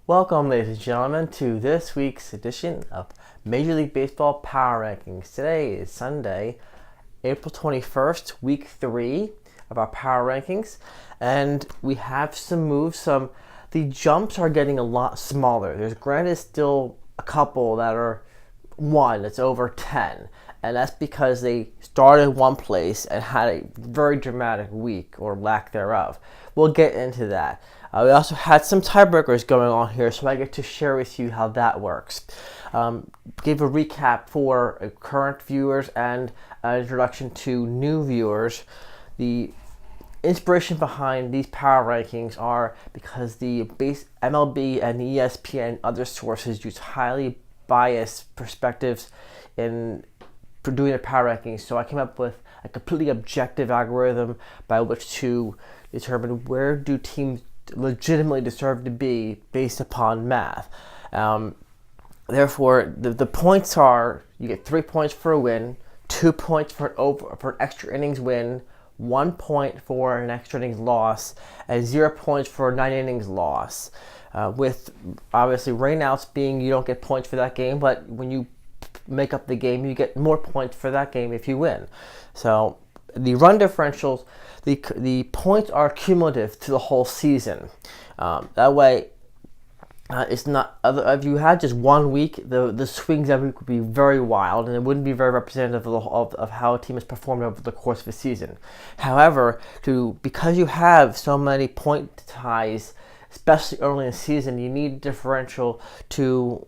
Welcome, ladies and gentlemen, to this week's edition of Major League Baseball Power Rankings. Today is Sunday, April 21st, week 3 of our Power Rankings, and we have some moves. The jumps are getting a lot smaller. There's granted still a couple that are one that's over 10, and that's because they started one place and had a very dramatic week or lack thereof. We'll get into that. We also had some tiebreakers going on here, so I get to share with you how that works. Give a recap for current viewers and an introduction to new viewers. The inspiration behind these power rankings are because the base MLB and ESPN and other sources use highly biased perspectives in doing their power rankings. So I came up with a completely objective algorithm by which to determine where do teams legitimately deserve to be based upon math. Therefore, the points are: you get 3 points for a win, 2 points for an extra innings win, 1 point for an extra innings loss, and 0 points for a 9 innings loss. With obviously rainouts being you don't get points for that game, but when you make up the game, you get more points for that game if you win. So the run differentials, the points are cumulative to the whole season. That way, it's not. If you had just 1 week, the swings every week would be very wild, and it wouldn't be very representative of how a team has performed over the course of a season. However, because you have so many point ties, especially early in the season, you need differential to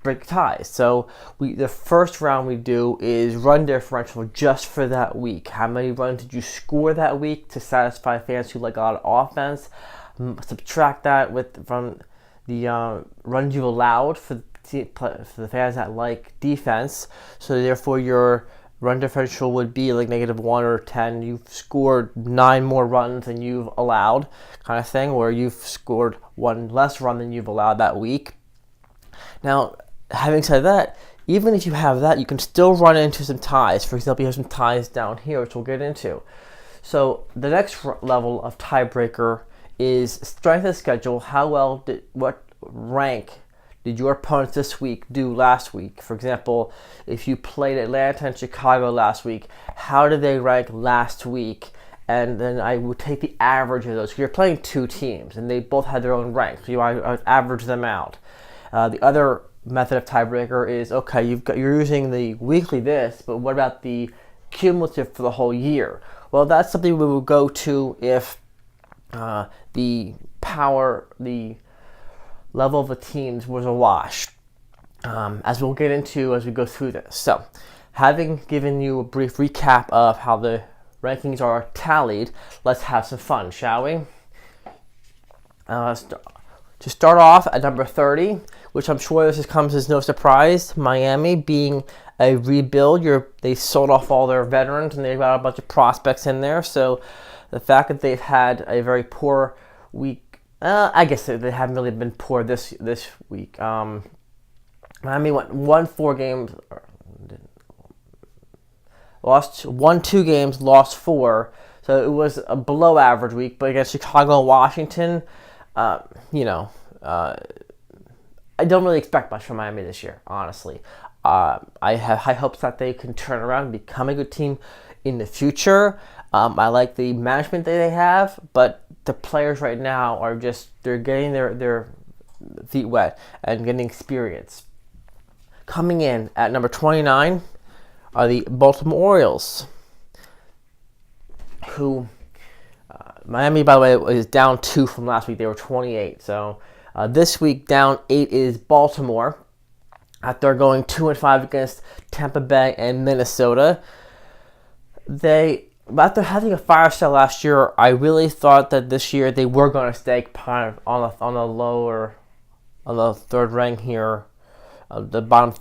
break ties. So the first round we do is run differential just for that week. How many runs did you score that week to satisfy fans who like a lot of offense? Subtract that from the runs you allowed for the fans that like defense. So therefore your run differential would be like -1 or 10. You've scored 9 more runs than you've allowed, kind of thing, or you've scored 1 less run than you've allowed that week. Now, having said that, even if you have that, you can still run into some ties. For example, you have some ties down here, which we'll get into. So the next level of tiebreaker is strength of schedule. What rank did your opponents this week do last week? For example, if you played Atlanta and Chicago last week, how did they rank last week? And then I would take the average of those. So you're playing 2 teams, and they both had their own rank. So I would average them out. The other method of tiebreaker is, okay, you're using the weekly this, but what about the cumulative for the whole year? Well, that's something we will go to if the level of the teams was a wash, as we'll get into as we go through this. So, having given you a brief recap of how the rankings are tallied, let's have some fun, shall we? To start off at number 30, which I'm sure this comes as no surprise, Miami being a rebuild. They sold off all their veterans and they've got a bunch of prospects in there. So the fact that they've had a very poor week, I guess they haven't really been poor this week. Miami won 4 games, won 2 games, lost 4. So it was a below average week. But against Chicago and Washington, I don't really expect much from Miami this year, honestly. I have high hopes that they can turn around and become a good team in the future. I like the management that they have, but the players right now they're getting their feet wet and getting experience. Coming in at number 29 are the Baltimore Orioles, who Miami, by the way, is down 2 from last week. They were 28. So this week, down 8 is Baltimore, after going 2-5 against Tampa Bay and Minnesota. After having a fire sale last year, I really thought that this year they were going to stay kind of on the third rank here, the bottom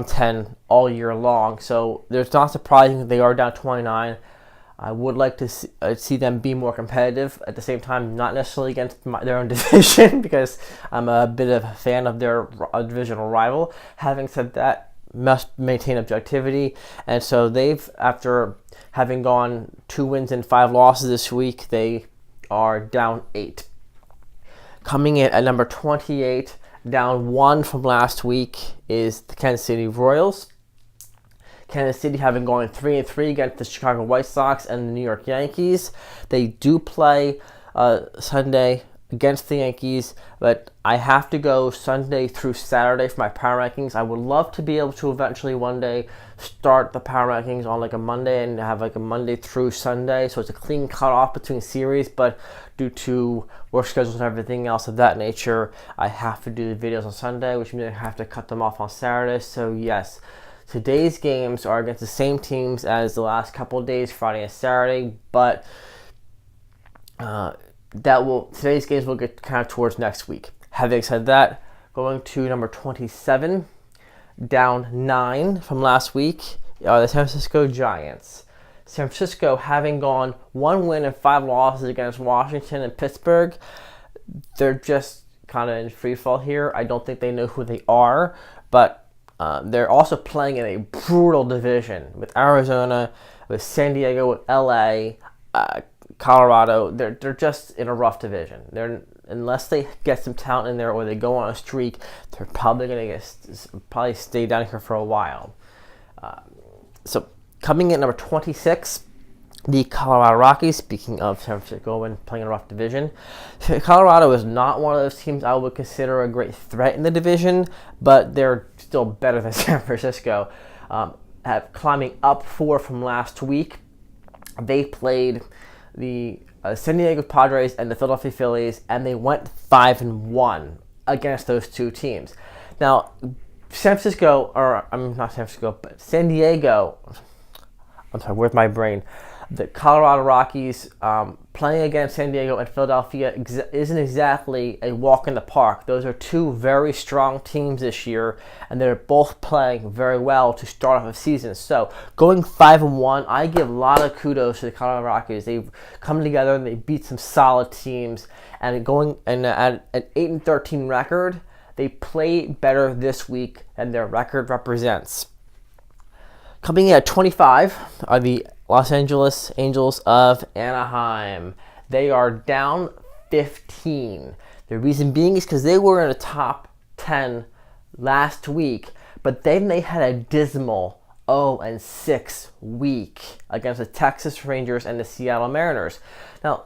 10 all year long. So it's not surprising that they are down 29. I would like to see them be more competitive. At the same time, not necessarily against their own division, because I'm a bit of a fan of their divisional rival. Having said that, must maintain objectivity. And so after having gone 2 wins and 5 losses this week, they are down 8. Coming in at number 28, down 1 from last week, is the Kansas City Royals. Kansas City having gone 3-3 against the Chicago White Sox and the New York Yankees. They do play Sunday against the Yankees, but I have to go Sunday through Saturday for my power rankings. I would love to be able to eventually one day start the power rankings on like a Monday and have like a Monday through Sunday, so it's a clean cutoff between series, but due to work schedules and everything else of that nature, I have to do the videos on Sunday, which means I have to cut them off on Saturday. So yes, today's games are against the same teams as the last couple of days, Friday and Saturday, but today's games will get kind of towards next week. Having said that, going to number 27, down 9 from last week, are the San Francisco Giants. San Francisco having gone 1 win and 5 losses against Washington and Pittsburgh. They're just kind of in free fall here. I don't think they know who they are, but they're also playing in a brutal division with Arizona, with San Diego, with LA, Colorado. They're just in a rough division. Unless they get some talent in there or they go on a streak, they're probably going to stay down here for a while. So coming in number 26, the Colorado Rockies. Speaking of San Francisco and playing in a rough division, Colorado is not one of those teams I would consider a great threat in the division, but they're still better than San Francisco. Climbing up 4 from last week, they played the San Diego Padres and the Philadelphia Phillies, and they went 5-1 against those two teams. Now, San Diego, I'm sorry, where's my brain? The Colorado Rockies playing against San Diego and Philadelphia isn't exactly a walk in the park. Those are two very strong teams this year, and they're both playing very well to start off a season. So going 5-1, I give a lot of kudos to the Colorado Rockies. They've come together and they beat some solid teams, and at an 8-13 record, they play better this week than their record represents. Coming in at 25 are the Los Angeles Angels of Anaheim. They are down 15. The reason being is because they were in the top 10 last week, but then they had a dismal 0-6 week against the Texas Rangers and the Seattle Mariners. Now,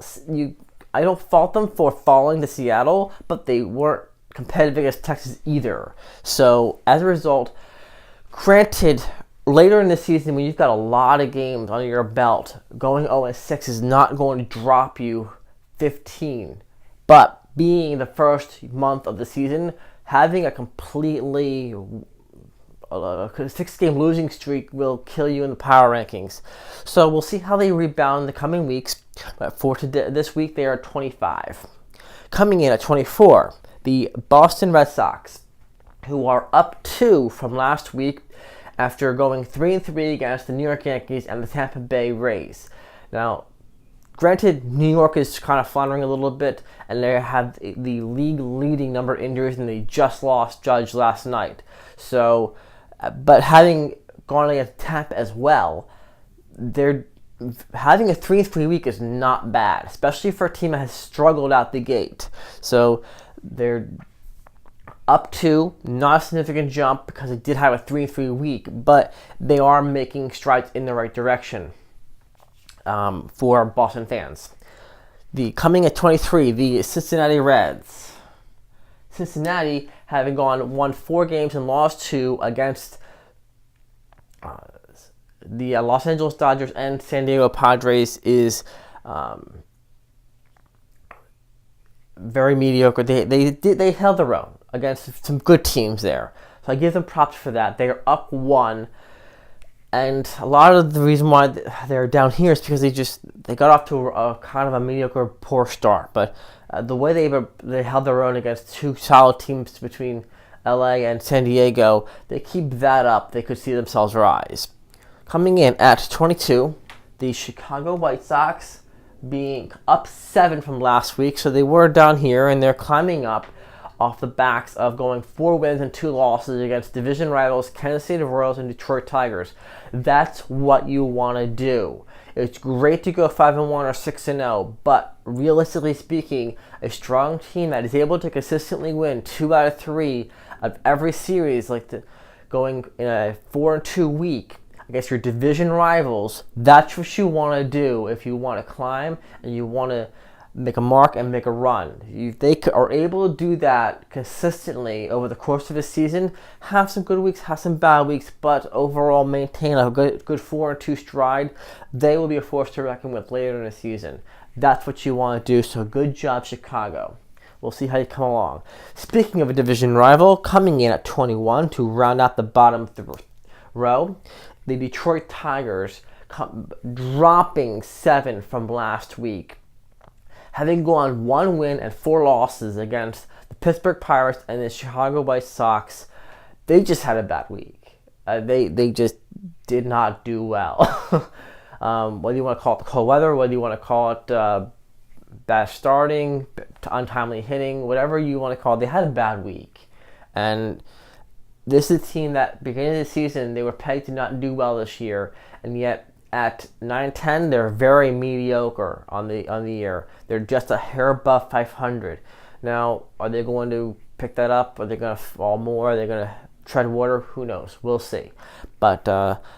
I don't fault them for falling to Seattle, but they weren't competitive against Texas either. So, as a result, granted, later in the season, when you've got a lot of games under your belt, going 0-6 is not going to drop you 15. But being the first month of the season, having a completely 6-game losing streak will kill you in the power rankings. So we'll see how they rebound in the coming weeks. But for this week, they are 25. Coming in at 24, the Boston Red Sox, who are up 2 from last week, after going 3-3 against the New York Yankees and the Tampa Bay Rays. Now, granted, New York is kind of floundering a little bit, and they have the league-leading number of injuries, and they just lost Judge last night. So, but having gone against Tampa as well, they're having a 3-3 week is not bad, especially for a team that has struggled out the gate. So, they're up 2, not a significant jump because it did have a 3-3 week, but they are making strides in the right direction for Boston fans. Coming at 23, the Cincinnati Reds. Cincinnati, having won 4 games and lost 2 against the Los Angeles Dodgers and San Diego Padres, is very mediocre. They held their own against some good teams there. So I give them props for that. They are up 1. And a lot of the reason why they're down here is because they got off to a kind of a mediocre, poor start. But the way they held their own against 2 solid teams between LA and San Diego, they keep that up, they could see themselves rise. Coming in at 22, the Chicago White Sox, being up 7 from last week. So they were down here, and they're climbing up off the backs of going 4 wins and 2 losses against division rivals Kansas City Royals and Detroit Tigers. That's what you want to do. It's great to go 5-1 or 6-0, but realistically speaking, a strong team that is able to consistently win 2 out of 3 of every series, going in a 4-2 week against your division rivals, that's what you want to do if you want to climb and you want to make a mark and make a run. If they are able to do that consistently over the course of a season, have some good weeks, have some bad weeks, but overall maintain a good 4-2 stride, they will be a force to reckon with later in the season. That's what you want to do, so good job, Chicago. We'll see how you come along. Speaking of a division rival, coming in at 21 to round out the bottom row, the Detroit Tigers dropping 7 from last week, having gone 1 win and 4 losses against the Pittsburgh Pirates and the Chicago White Sox. They just had a bad week. They just did not do well. Whether you want to call it the cold weather, whether you want to call it bad starting, untimely hitting, whatever you want to call it, they had a bad week. And this is a team that, beginning of the season, they were pegged to not do well this year, and yet at 9-10, they're very mediocre on the year. They're just a hair above 500. Now, are they going to pick that up? Are they going to fall more? Are they going to tread water? Who knows? We'll see. But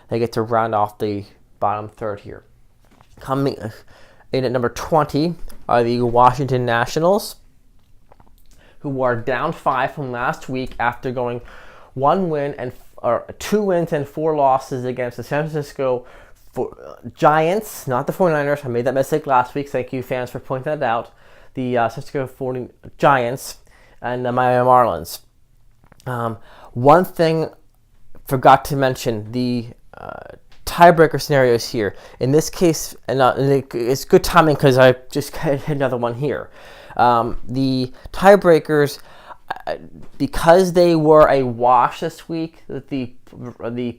they get to round off the bottom third here. Coming in at number 20 are the Washington Nationals, who are down 5 from last week after going 2 wins and 4 losses against the San Francisco Giants, not the 49ers. I made that mistake last week. Thank you, fans, for pointing that out. The San Francisco 40 Giants and the Miami Marlins. One thing forgot to mention, the tiebreaker scenarios here. In this case, and it's good timing because I just hit another one here. The tiebreakers, because they were a wash this week, the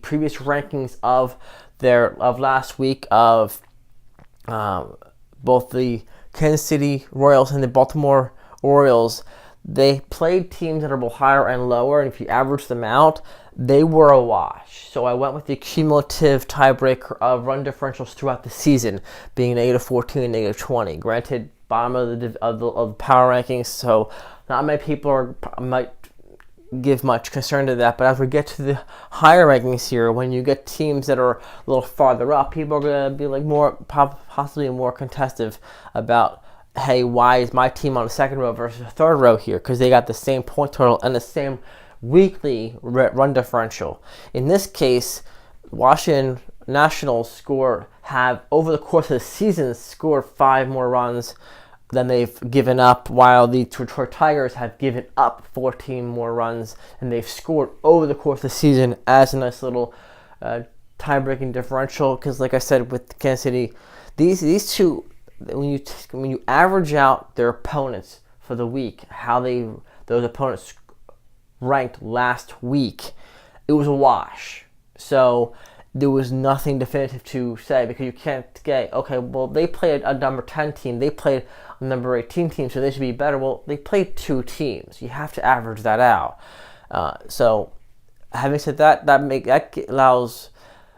previous rankings of last week of both the Kansas City Royals and the Baltimore Orioles, they played teams that are both higher and lower, and if you average them out, they were a wash. So I went with the cumulative tiebreaker of run differentials throughout the season, being -14 and -20. Granted, bottom of the power rankings, so not many people might give much concern to that, but as we get to the higher rankings here, when you get teams that are a little farther up, people are going to be possibly more contestive about, hey, why is my team on the second row versus the third row here? Because they got the same point total and the same weekly run differential. In this case, Washington Nationals have over the course of the season scored 5 more runs than they've given up, while the Detroit Tigers have given up 14 more runs, and they've scored over the course of the season as a nice little tie-breaking differential. Because, like I said, with Kansas City, these two, when you average out their opponents for the week, how those opponents ranked last week, it was a wash. So there was nothing definitive to say, because you can't get, okay, well, they played a number 10 team, they played a number 18 team, so they should be better. Well, they played 2 teams. You have to average that out. So having said that, that allows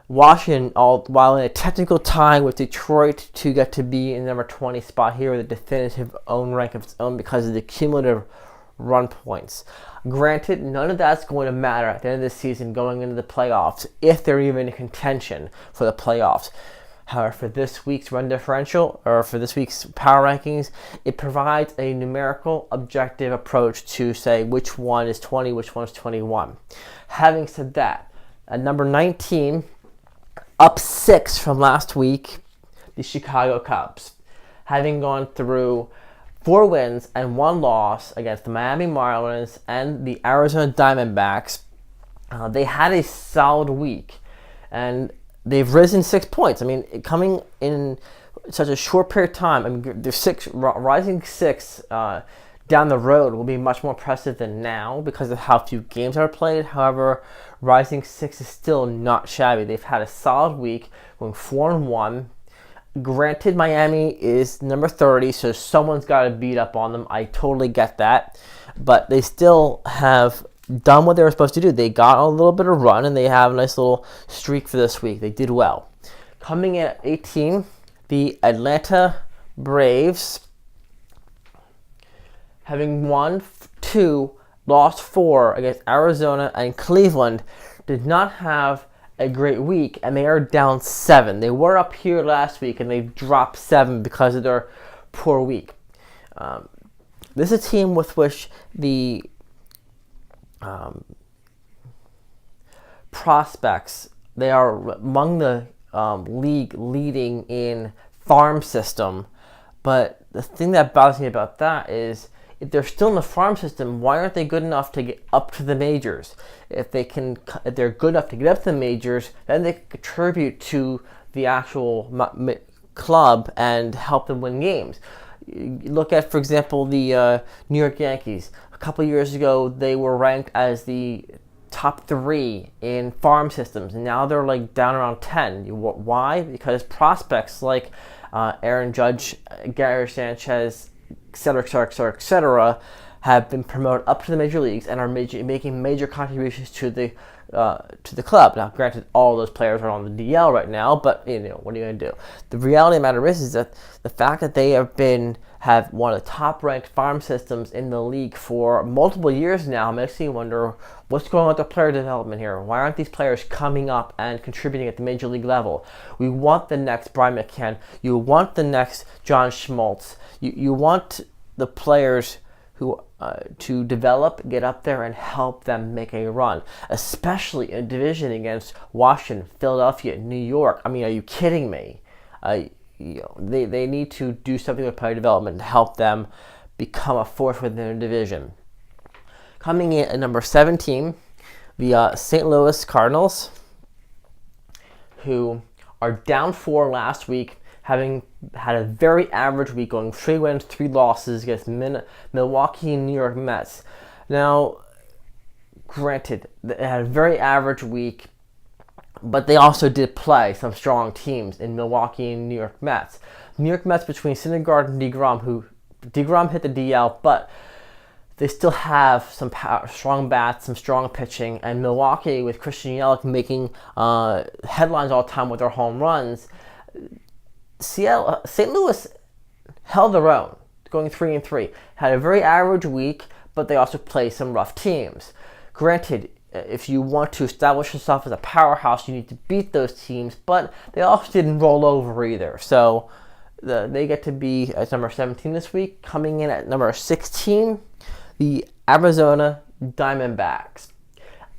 Washington, while in a technical tie with Detroit, to get to be in the number 20 spot here with a definitive own rank of its own because of the cumulative run points. Granted, none of that's going to matter at the end of the season going into the playoffs, if they're even in contention for the playoffs. However, for this week's run differential, or for this week's power rankings, it provides a numerical objective approach to say which one is 20, which one is 21. Having said that, at number 19, up 6 from last week, the Chicago Cubs, having gone through 4 wins and 1 loss against the Miami Marlins and the Arizona Diamondbacks. They had a solid week, and they've risen 6 points. I mean, coming in such a short period of time, I mean, rising 6 down the road will be much more impressive than now because of how few games are played. However, rising 6 is still not shabby. They've had a solid week, going 4-1. Granted, Miami is number 30, so someone's got to beat up on them. I totally get that. But they still have done what they were supposed to do. They got a little bit of run, and they have a nice little streak for this week. They did well. Coming in at 18, the Atlanta Braves, having won 2, lost 4 against Arizona and Cleveland, did not have a great week, and they are down 7. They were up here last week, and they dropped 7 because of their poor week. This is a team with which the prospects, they are among the league leading in farm system, but the thing that bothers me about that is if they're still in the farm system, why aren't they good enough to get up to the majors? If they're good enough to get up to the majors, then they can contribute to the actual club and help them win games. You look at, for example, the New York Yankees. A couple years ago, they were ranked as the top 3 in farm systems, and now they're like down around 10. Why? Because prospects like Aaron Judge, Gary Sanchez, etc., have been promoted up to the major leagues and are making major contributions to the club. Now, granted, all those players are on the DL right now, but what are you going to do? The reality of the matter is that the fact that they have one of the top-ranked farm systems in the league for multiple years now makes me wonder what's going on with the player development here. Why aren't these players coming up and contributing at the major league level? We want the next Brian McCann. You want the next John Schmaltz. You want the players who to develop, get up there, and help them make a run, especially in a division against Washington, Philadelphia, New York. I mean, are you kidding me? They need to do something with player development to help them become a force within their division. Coming in at number 17, the St. Louis Cardinals, who are down 4 last week, having had a very average week, going 3 wins, 3 losses against Milwaukee and New York Mets. Now, granted, they had a very average week, but they also did play some strong teams in Milwaukee and New York Mets. New York Mets between Syndergaard and DeGrom, who DeGrom hit the DL, but they still have some strong bats, some strong pitching, and Milwaukee with Christian Yelich making headlines all the time with their home runs. St. Louis held their own, going 3-3. Had a very average week, but they also played some rough teams. Granted, if you want to establish yourself as a powerhouse, you need to beat those teams, but they also didn't roll over either. So they get to be at number 17 this week. Coming in at number 16, the Arizona Diamondbacks.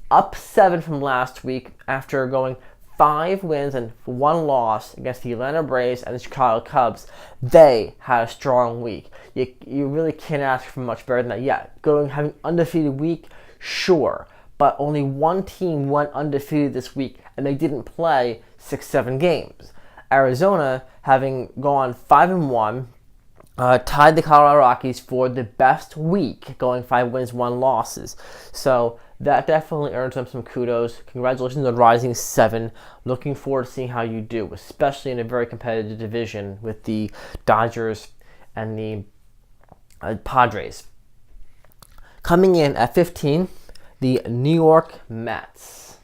Up 7 from last week after going 5 wins and 1 loss against the Atlanta Braves and the Chicago Cubs. They had a strong week. You really can't ask for much better than that. Yeah, having undefeated week, sure, but only one team went undefeated this week, and they didn't play 6-7 games. Arizona, having gone 5-1, tied the Colorado Rockies for the best week, going 5 wins, 1 losses. So that definitely earns them some kudos. Congratulations on rising 7. Looking forward to seeing how you do, especially in a very competitive division with the Dodgers and the Padres. Coming in at 15, the New York Mets.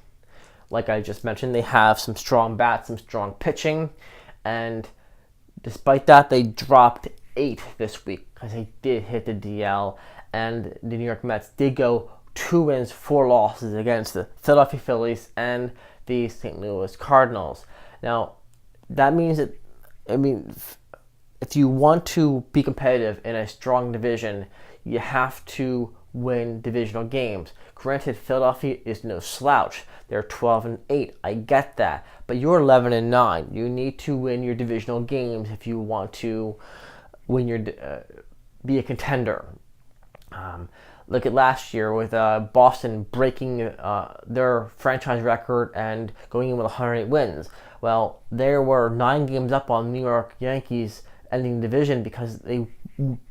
Like I just mentioned, they have some strong bats, some strong pitching, and despite that, they dropped 8 this week because they did hit the DL, and the New York Mets did go 2 wins, 4 losses against the Philadelphia Phillies and the St. Louis Cardinals. Now, that means that, if you want to be competitive in a strong division, you have to win divisional games. Granted, Philadelphia is no slouch. They're 12-8. I get that, but you're 11-9. You need to win your divisional games if you want to win be a contender. Look at last year with Boston breaking their franchise record and going in with 108 wins. Well, there were 9 games up on New York Yankees ending the division because they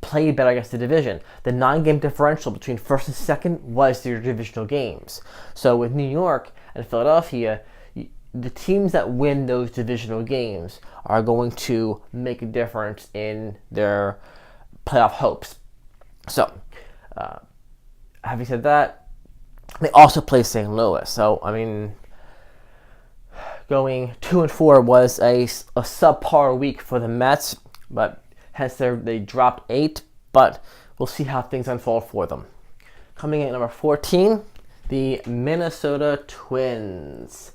played better against the division. The 9-game differential between first and second was their divisional games. So with New York and Philadelphia, the teams that win those divisional games are going to make a difference in their playoff hopes. So, having said that, they also play St. Louis. So, Going 2-4 was a subpar week for the Mets, but hence they dropped 8. But we'll see how things unfold for them. Coming in at number 14, the Minnesota Twins.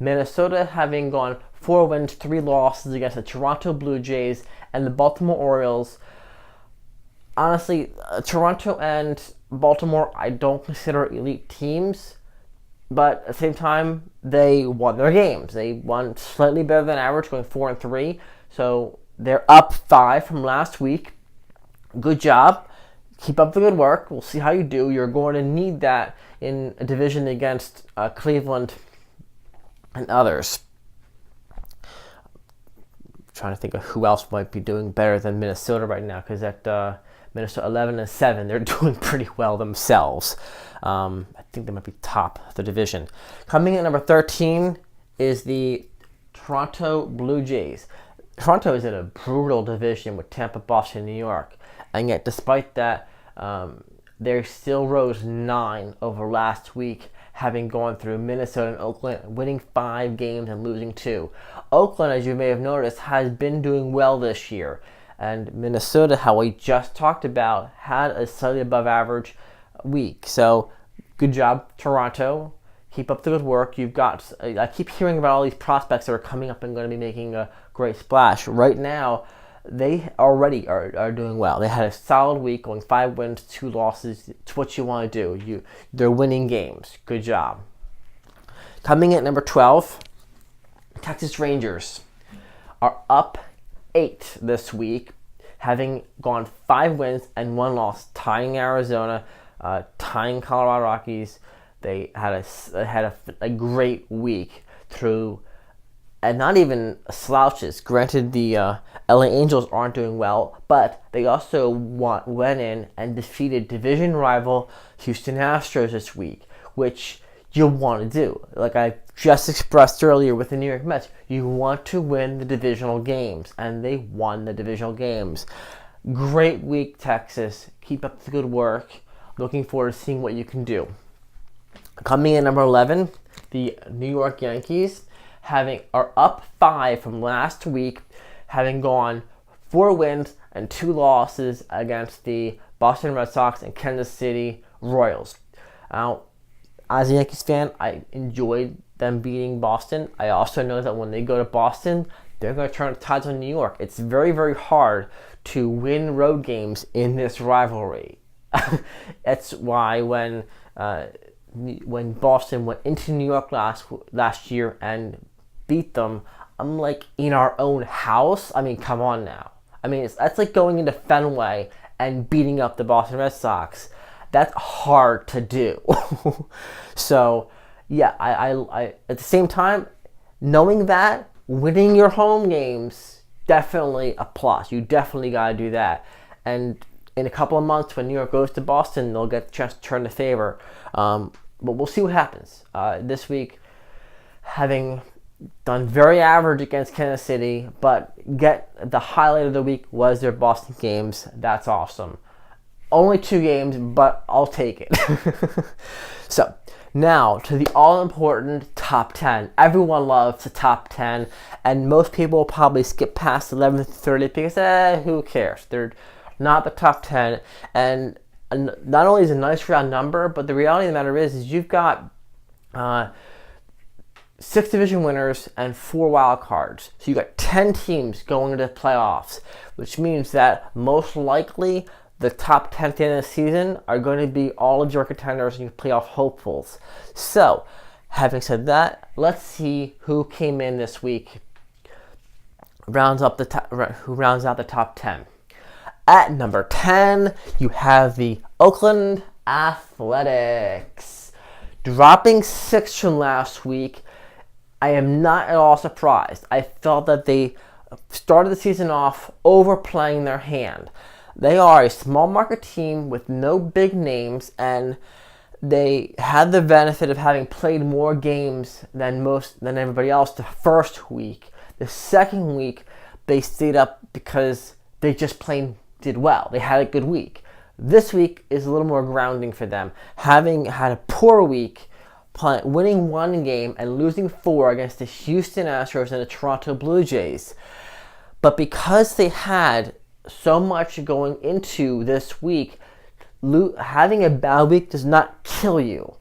Minnesota having gone 4 wins, 3 losses against the Toronto Blue Jays and the Baltimore Orioles. Honestly, Toronto and Baltimore I don't consider elite teams, but at the same time, they won their games. They won slightly better than average, going 4-3. So they're up 5 from last week. Good job. Keep up the good work. We'll see how you do. You're going to need that in a division against Cleveland and others. I'm trying to think of who else might be doing better than Minnesota right now, because at Minnesota 11-7, they're doing pretty well themselves. I think they might be top of the division. Coming in at number 13 is the Toronto Blue Jays. Toronto is in a brutal division with Tampa, Boston, New York. And yet, despite that, they still rose 9 over last week, having gone through Minnesota and Oakland, winning 5 games and losing 2. Oakland, as you may have noticed, has been doing well this year. And Minnesota, how we just talked about, had a slightly above average week. So, good job, Toronto. Keep up the good work. I keep hearing about all these prospects that are coming up and going to be making a great splash. Right now, they already are doing well. They had a solid week, going 5 wins, 2 losses. It's what you want to do. They're winning games. Good job. Coming in at number 12, Texas Rangers are up 8 this week, having gone 5 wins and 1 loss, tying Arizona, tying Colorado Rockies. They had a great week through, and not even slouches. Granted, the LA Angels aren't doing well, but they also went in and defeated division rival Houston Astros this week, which you want to do. Like I just expressed earlier with the New York Mets, you want to win the divisional games, and they won the divisional games. Great week, Texas. Keep up the good work. Looking forward to seeing what you can do. Coming in number 11, the New York Yankees are up 5 from last week, having gone 4 wins and 2 losses against the Boston Red Sox and Kansas City Royals. Now, as a Yankees fan, I enjoyed them beating Boston. I also know that when they go to Boston, they're going to turn the tides on New York. It's very, very hard to win road games in this rivalry. That's why when Boston went into New York last year and beat them, I'm like, in our own house? I mean, come on now. I mean, that's like going into Fenway and beating up the Boston Red Sox. That's hard to do. So, yeah, I at the same time, knowing that, winning your home games, definitely a plus. You definitely got to do that. And in a couple of months, when New York goes to Boston, they'll get the chance to turn the favor. But we'll see what happens. This week, having done very average against Kansas City, but the highlight of the week was their Boston games. That's awesome. Only 2 games, but I'll take it. So, now to the all-important top 10. Everyone loves the top 10, and most people will probably skip past 11 to 30 because, who cares? They're not the top 10, and not only is it a nice round number, but the reality of the matter is you've got 6 division winners and 4 wild cards. So you've got 10 teams going into the playoffs, which means that most likely the top 10 at the end of the season are going to be all of your contenders and your playoff hopefuls. So, having said that, let's see who came in this week, who rounds out the top 10. At number 10, you have the Oakland Athletics. Dropping 6 from last week, I am not at all surprised. I felt that they started the season off overplaying their hand. They are a small market team with no big names, and they had the benefit of having played more games than everybody else the first week. The second week, they stayed up because they just plain did well. They had a good week. This week is a little more grounding for them. Having had a poor week, winning one game and losing 4 against the Houston Astros and the Toronto Blue Jays. But because they had so much going into this week, having a bad week does not kill you.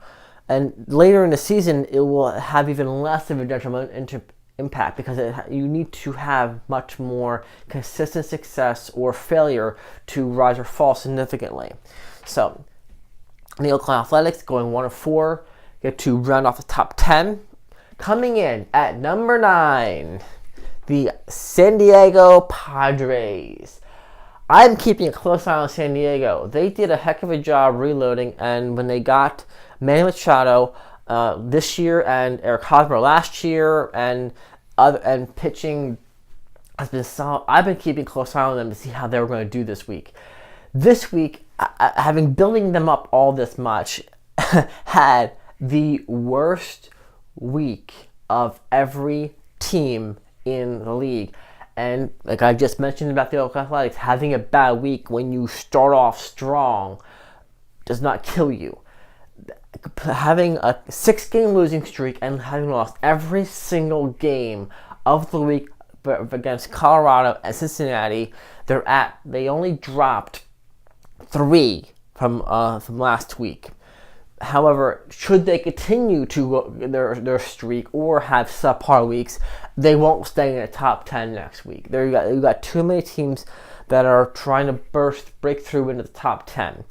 And later in the season, it will have even less of a detrimental impact because you need to have much more consistent success or failure to rise or fall significantly. So, the Oakland Athletics going 1-4, get to round off the top 10. Coming in at number 9, the San Diego Padres. I'm keeping a close eye on San Diego. They did a heck of a job reloading, and when they got Manny Machado this year and Eric Hosmer last year, and pitching has been solid. I've been keeping a close eye on them to see how they were going to do this week. This week, having building them up all this much, had the worst week of every team in the league. And like I just mentioned about the Oakland Athletics, having a bad week when you start off strong does not kill you. Having a 6-game losing streak and having lost every single game of the week against Colorado and Cincinnati, they only dropped 3 from last week. However, should they continue to their streak or have subpar weeks, they won't stay in the top 10 next week. You got too many teams that are trying to break through into the top 10.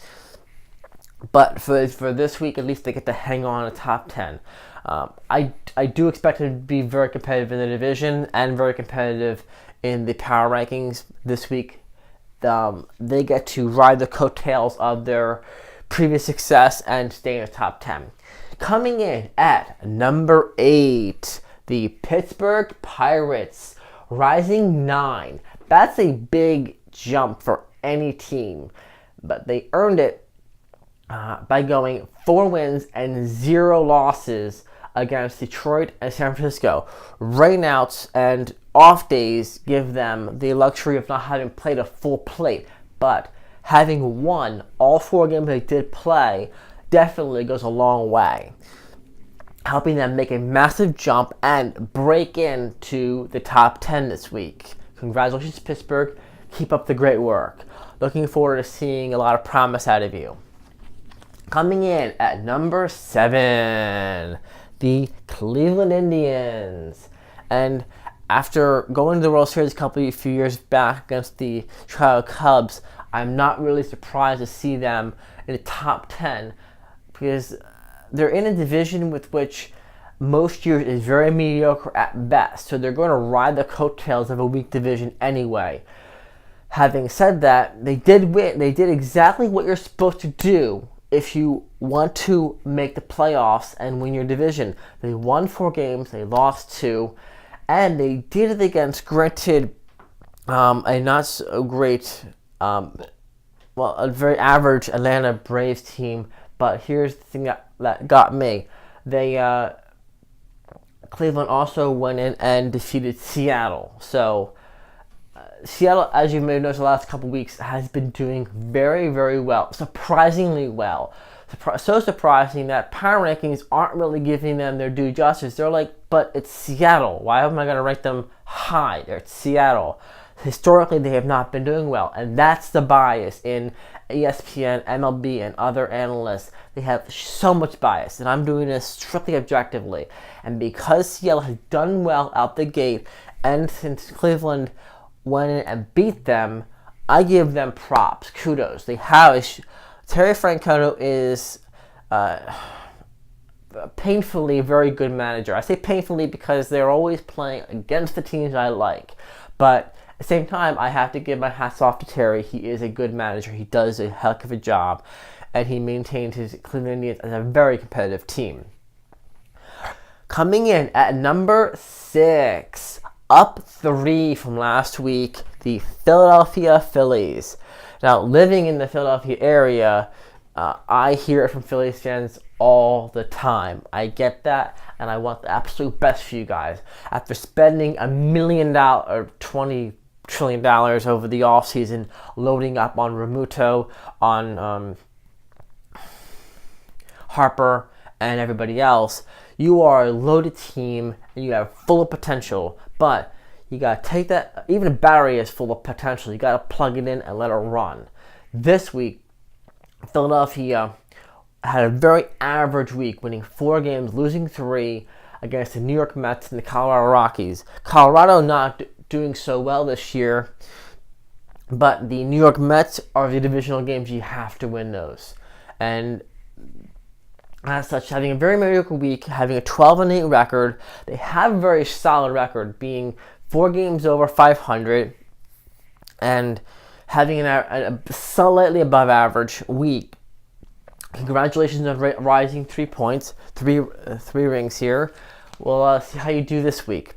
But for this week, at least they get to hang on to top 10. I do expect it to be very competitive in the division and very competitive in the power rankings this week. They get to ride the coattails of their previous success and stay in the top 10. Coming in at number 8, the Pittsburgh Pirates, rising 9. That's a big jump for any team, but they earned it by going 4 wins and 0 losses against Detroit and San Francisco. Rainouts and off days give them the luxury of not having played a full plate, but having won all 4 games they did play definitely goes a long way, helping them make a massive jump and break into the top 10 this week. Congratulations, Pittsburgh. Keep up the great work. Looking forward to seeing a lot of promise out of you. Coming in at number 7, the Cleveland Indians. And after going to the World Series a few years back against the Chicago Cubs, I'm not really surprised to see them in the top 10 because they're in a division with which most years is very mediocre at best. So they're going to ride the coattails of a weak division anyway. Having said that, they did win. They did exactly what you're supposed to do if you want to make the playoffs and win your division. They won 4 games, they lost 2, and they did it against, granted, a not so great, a very average Atlanta Braves team. But here's the thing that got me. Cleveland also went in and defeated Seattle. So Seattle, as you may have noticed the last couple weeks, has been doing very, very well. Surprisingly well. So surprising that power rankings aren't really giving them their due justice. They're like, but it's Seattle. Why am I going to rank them high? It's Seattle. Historically, they have not been doing well. And that's the bias in ESPN, MLB, and other analysts. They have so much bias. And I'm doing this strictly objectively. And because Seattle has done well out the gate, and since Cleveland went in and beat them, I give them props, kudos. They have Terry Francona is painfully a very good manager. I say painfully because they're always playing against the teams I like. But at the same time, I have to give my hats off to Terry. He is a good manager. He does a heck of a job. And he maintains his Cleveland Indians as a very competitive team. Coming in at number 6, up 3 from last week, the Philadelphia Phillies. Now, living in the Philadelphia area, I hear it from Phillies fans all the time. I get that, and I want the absolute best for you guys. After spending $1 million or $20 trillion over the offseason, loading up on Remuto, on Harper, and everybody else, you are a loaded team and you have full of potential. But you got to take that, even a battery is full of potential. You got to plug it in and let it run. This week, Philadelphia had a very average week, winning 4 games, losing 3 against the New York Mets and the Colorado Rockies. Colorado not doing so well this year, but the New York Mets are the divisional games. You have to win those. And as such, having a very mediocre week, having a 12-8 record, they have a very solid record, being 4 games over 500, and having a slightly above average week. Congratulations on rising 3 points, three rings here. We'll see how you do this week.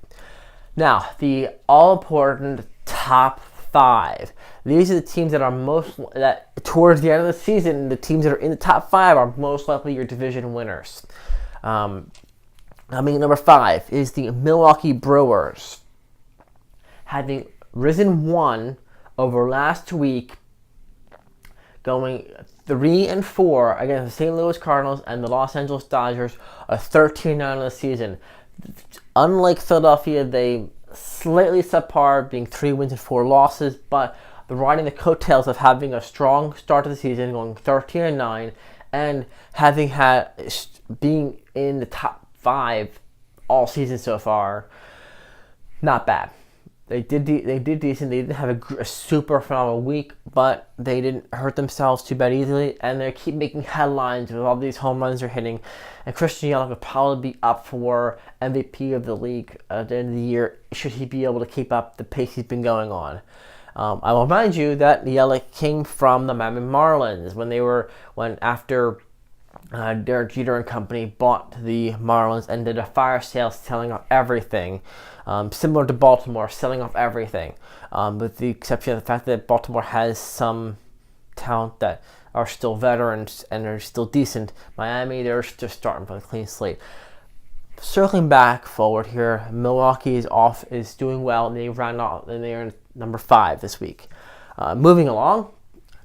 Now, the all-important top 5. These are the teams that are that towards the end of the season, the teams that are in the top 5 are most likely your division winners. Number 5 is the Milwaukee Brewers, having risen 1 over last week, going 3-4 against the St. Louis Cardinals and the Los Angeles Dodgers, a 13-9 of the season. Unlike Philadelphia, they slightly subpar, being 3 wins and 4 losses, but they're riding the coattails of having a strong start to the season, going 13-9, and being in the top 5 all season so far. Not bad. They did decent. They didn't have a super phenomenal week, but they didn't hurt themselves too bad easily, and they keep making headlines with all these home runs they're hitting. And Christian Yelich would probably be up for MVP of the league at the end of the year, should he be able to keep up the pace he's been going on. I will remind you that Yelich came from the Miami Marlins when after Derek Jeter and company bought the Marlins and did a fire sale selling off everything. Similar to Baltimore, selling off everything, with the exception of the fact that Baltimore has some talent that are still veterans and are still decent. Miami, they're just starting from a clean slate. Circling back forward here, Milwaukee is doing well, and they are number 5 this week. Moving along,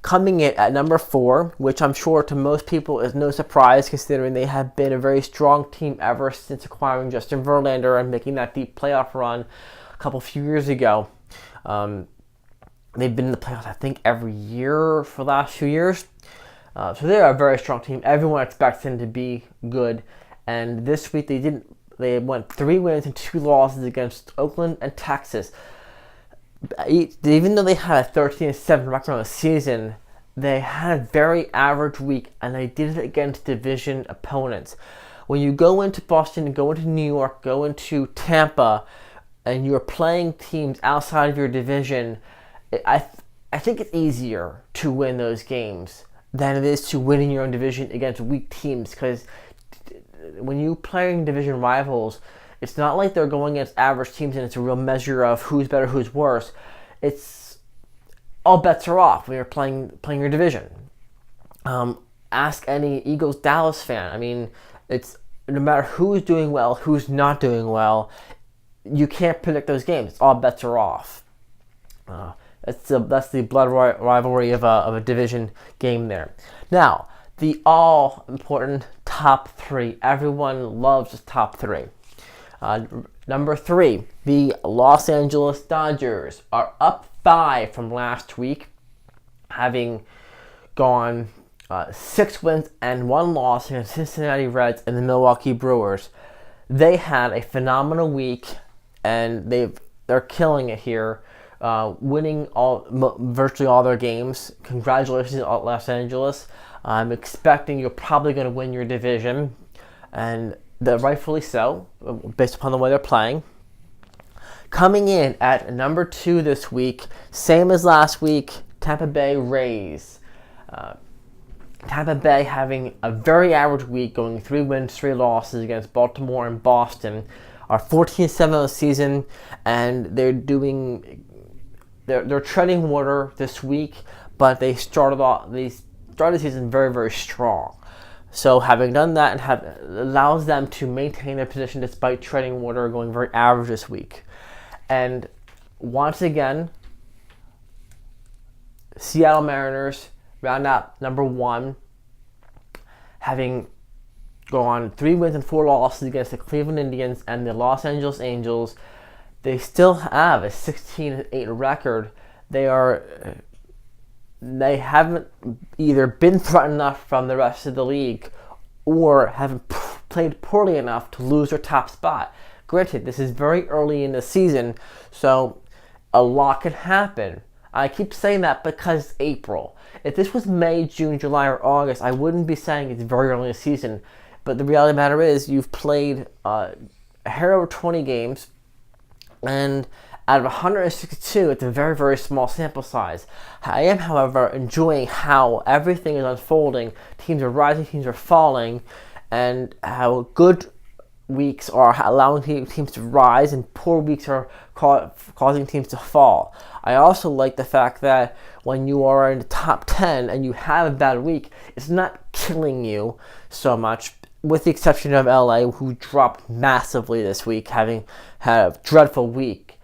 coming in at number 4, which I'm sure to most people is no surprise, considering they have been a very strong team ever since acquiring Justin Verlander and making that deep playoff run a few years ago. They've been in the playoffs, I think, every year for the last few years. So they're a very strong team. Everyone expects them to be good. And this week they went 3 wins and 2 losses against Oakland and Texas. Even though they had a 13-7 record on the season, they had a very average week, and they did it against division opponents. When you go into Boston, go into New York, go into Tampa, and you're playing teams outside of your division, I think it's easier to win those games than it is to win in your own division against weak teams, because when you playing division rivals, it's not like they're going against average teams and it's a real measure of who's better, who's worse. It's all bets are off when you're playing your division. Ask any Eagles-Dallas fan. I mean, it's no matter who's doing well, who's not doing well, you can't predict those games. All bets are off. That's the blood rivalry of a division game there. Now, the all-important top 3. Everyone loves the top 3. Number 3, the Los Angeles Dodgers are up 5 from last week, having gone 6 wins and 1 loss against Cincinnati Reds and the Milwaukee Brewers. They had a phenomenal week, and they're killing it here, winning virtually all their games. Congratulations, Los Angeles. I'm expecting you're probably going to win your division, and rightfully so, based upon the way they're playing. Coming in at number 2 this week, same as last week, Tampa Bay Rays. Tampa Bay having a very average week, going 3 wins, 3 losses against Baltimore and Boston, are 14-7 of the season, and they're treading water this week, but they started the season very, very strong. So having done that allows them to maintain their position despite treading water, going very average this week. And once again, Seattle Mariners round out number 1, having go on 3 wins and 4 losses against the Cleveland Indians and the Los Angeles Angels. They still have a 16-8 record. They haven't either been threatened enough from the rest of the league or haven't played poorly enough to lose their top spot. Granted, this is very early in the season, so a lot can happen. I keep saying that because it's April. If this was May, June, July, or August, I wouldn't be saying it's very early in the season. But the reality of the matter is you've played a hair over 20 games, and out of 162, it's a very, very small sample size. I am, however, enjoying how everything is unfolding. Teams are rising, teams are falling, and how good weeks are allowing teams to rise and poor weeks are causing teams to fall. I also like the fact that when you are in the top 10 and you have a bad week, it's not killing you so much, with the exception of LA, who dropped massively this week, having had a dreadful week.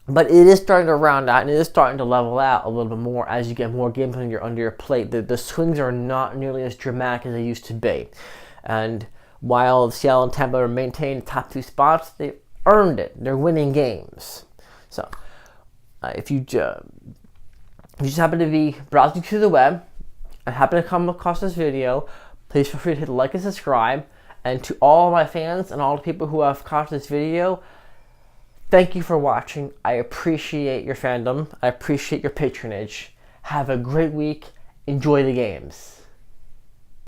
But it is starting to round out, and it is starting to level out a little bit more as you get more games under your plate. The swings are not nearly as dramatic as they used to be. And while Seattle and Tampa maintain the top 2 spots, they've earned it. They're winning games. So, if you just happen to be browsing through the web and happen to come across this video, please feel free to hit like and subscribe. And to all my fans and all the people who have caught this video, thank you for watching. I appreciate your fandom. I appreciate your patronage. Have a great week. Enjoy the games.